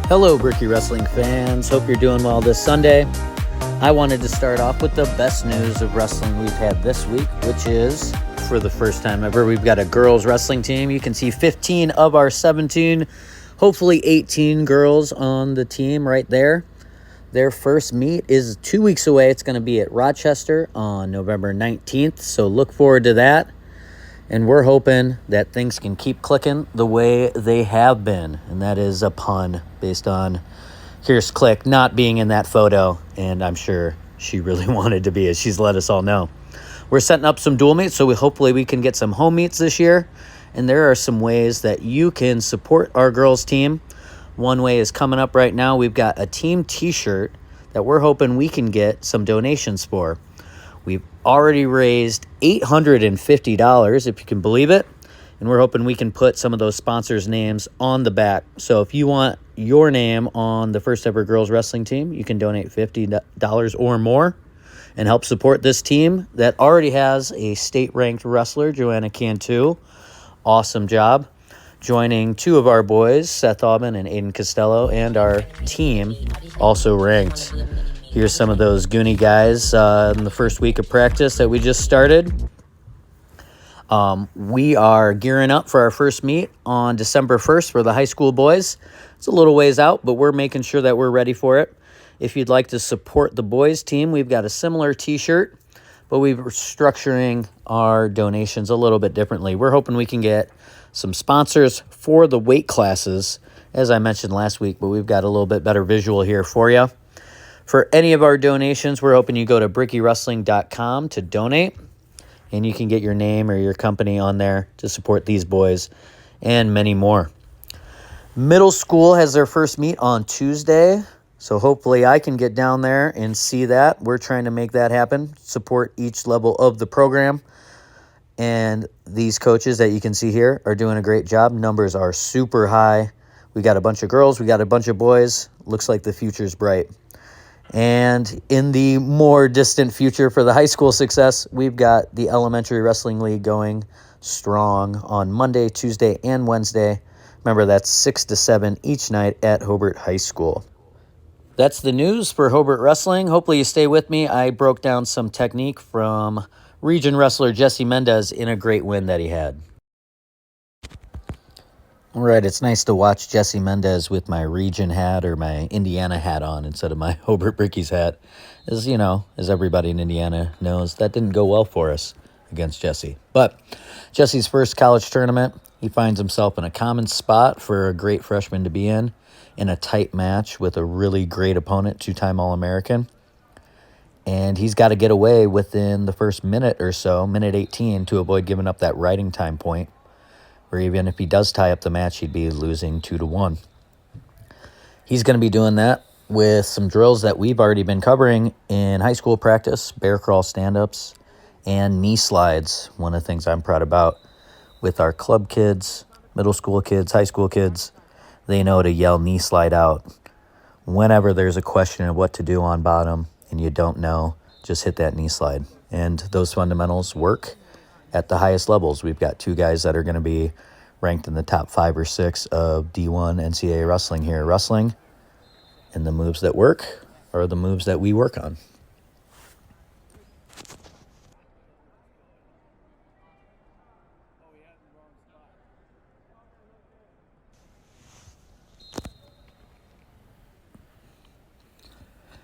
Hello, Bricky Wrestling fans. Hope you're doing well this Sunday. I wanted to start off with the best news of wrestling we've had this week, which is, for the first time ever, we've got a girls wrestling team. You can see 15 of our 17, hopefully 18 girls on the team right there. Their first meet is 2 weeks away. It's going to be at Rochester on November 19th, so look forward to that. And we're hoping that things can keep clicking the way they have been. And that is a pun based on Here's Click not being in that photo. And I'm sure she really wanted to be, as she's let us all know. We're setting up some dual meets, so hopefully we can get some home meets this year. And there are some ways that you can support our girls team. One way is coming up right now. We've got a team t-shirt that we're hoping we can get some donations for. We've already raised $850, if you can believe it, and we're hoping we can put some of those sponsors' names on the back. So if you want your name on the first ever girls wrestling team, you can donate $50 or more and help support this team that already has a state-ranked wrestler, Joanna Cantu. Awesome job. Joining two of our boys, Seth Aubin and Aiden Costello, and our team also ranked. Here's some of those Goonie guys in the first week of practice that we just started. We are gearing up for our first meet on December 1st for the high school boys. It's a little ways out, but we're making sure that we're ready for it. If you'd like to support the boys team, we've got a similar t-shirt, but we're structuring our donations a little bit differently. We're hoping we can get some sponsors for the weight classes, as I mentioned last week, but we've got a little bit better visual here for you. For any of our donations, we're hoping you go to brickywrestling.com to donate, and you can get your name or your company on there to support these boys and many more. Middle school has their first meet on Tuesday, so hopefully I can get down there and see that. We're trying to make that happen, support each level of the program, and these coaches that you can see here are doing a great job. Numbers are super high. We got a bunch of girls, we got a bunch of boys. Looks like the future's bright. And in the more distant future for the high school success, we've got the Elementary Wrestling League going strong on Monday, Tuesday, and Wednesday. Remember, that's 6 to 7 each night at Hobart High School. That's the news for Hobart Wrestling. Hopefully you stay with me. I broke down some technique from region wrestler Jesse Mendez in a great win that he had. All right, it's nice to watch Jesse Mendez with my region hat or my Indiana hat on instead of my Hobart Brickies hat. As you know, as everybody in Indiana knows, that didn't go well for us against Jesse. But Jesse's first college tournament, he finds himself in a common spot for a great freshman to be in a tight match with a really great opponent, two-time All-American. And he's got to get away within the first minute or so, minute 18, to avoid giving up that riding time point, or even if he does tie up the match, he'd be losing 2-1. He's going to be doing that with some drills that we've already been covering in high school practice, bear crawl stand-ups, and knee slides. One of the things I'm proud about with our club kids, middle school kids, high school kids, they know to yell knee slide out. Whenever there's a question of what to do on bottom and you don't know, just hit that knee slide. And those fundamentals work at the highest levels. We've got two guys that are going to be ranked in the top 5 or 6 of D1 NCAA wrestling here. Wrestling, and the moves that work are the moves that we work on.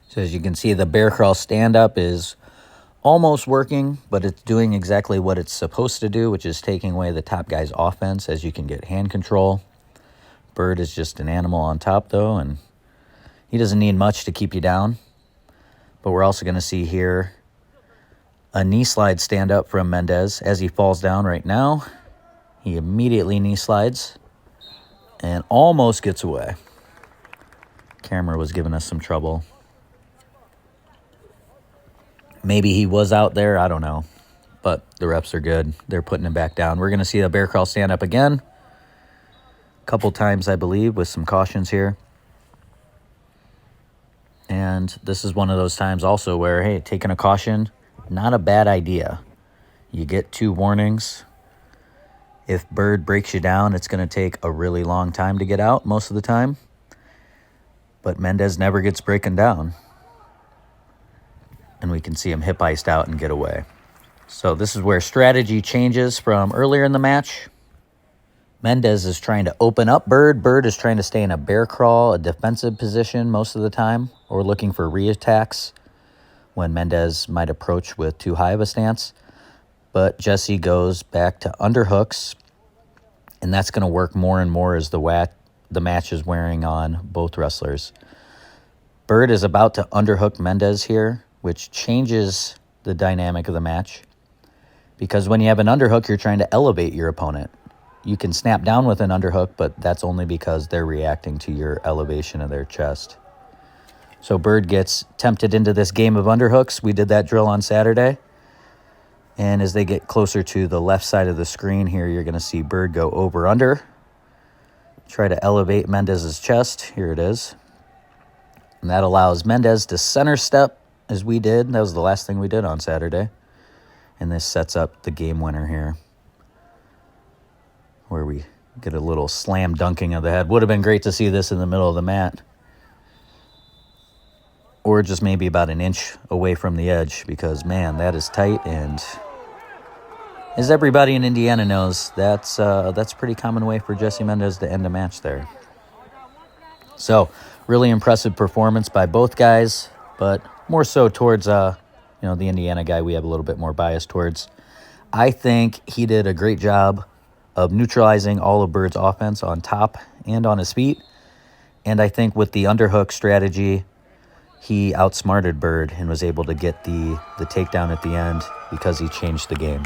So as you can see, the bear crawl stand-up is almost working, but it's doing exactly what it's supposed to do, which is taking away the top guy's offense as you can get hand control. Bird is just an animal on top, though, and he doesn't need much to keep you down. But we're also going to see here a knee slide stand up from Mendez as he falls down right now. He immediately knee slides and almost gets away. Camera was giving us some trouble. Maybe he was out there, I don't know. But the reps are good. They're putting him back down. We're going to see a bear crawl stand up again. A couple times, I believe, with some cautions here. And this is one of those times also where, hey, taking a caution, not a bad idea. You get 2 warnings. If Bird breaks you down, it's going to take a really long time to get out most of the time. But Mendez never gets breaking down. And we can see him hip iced out and get away. So this is where strategy changes from earlier in the match. Mendez is trying to open up Bird. Bird is trying to stay in a bear crawl, a defensive position most of the time, or looking for reattacks when Mendez might approach with too high of a stance. But Jesse goes back to underhooks, and that's going to work more and more as the match is wearing on both wrestlers. Bird is about to underhook Mendez here, which changes the dynamic of the match. Because when you have an underhook, you're trying to elevate your opponent. You can snap down with an underhook, but that's only because they're reacting to your elevation of their chest. So Bird gets tempted into this game of underhooks. We did that drill on Saturday. And as they get closer to the left side of the screen here, you're going to see Bird go over-under. Try to elevate Mendez's chest. Here it is. And that allows Mendez to center step, as we did. That was the last thing we did on Saturday. And this sets up the game winner here, where we get a little slam dunking of the head. Would have been great to see this in the middle of the mat. Or just maybe about an inch away from the edge, because, man, that is tight. And as everybody in Indiana knows, that's a pretty common way for Jesse Mendez to end a match there. So, really impressive performance by both guys, but more so towards the Indiana guy we have a little bit more bias towards. I think he did a great job of neutralizing all of Bird's offense on top and on his feet. And I think with the underhook strategy, he outsmarted Bird and was able to get the takedown at the end because he changed the game.